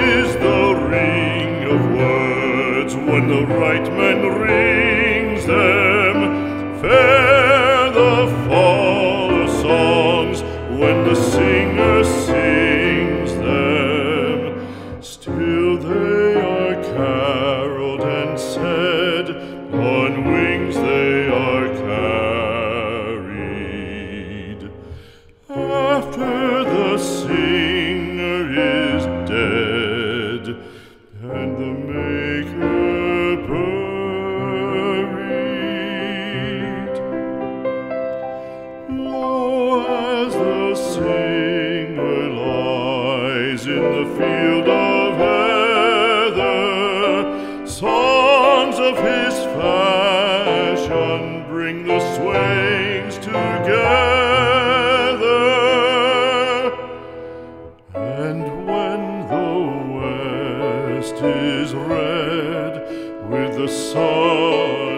is the ring of words when the right man rings them. Fair the fall of songs when the singer sings them. Still they are caroled and said, on wings they are carried. After the singer is dead and the maker buried, lo, as the singer lies in the field of heather, songs of his fashion bring the swains together. And when the west is red with the sun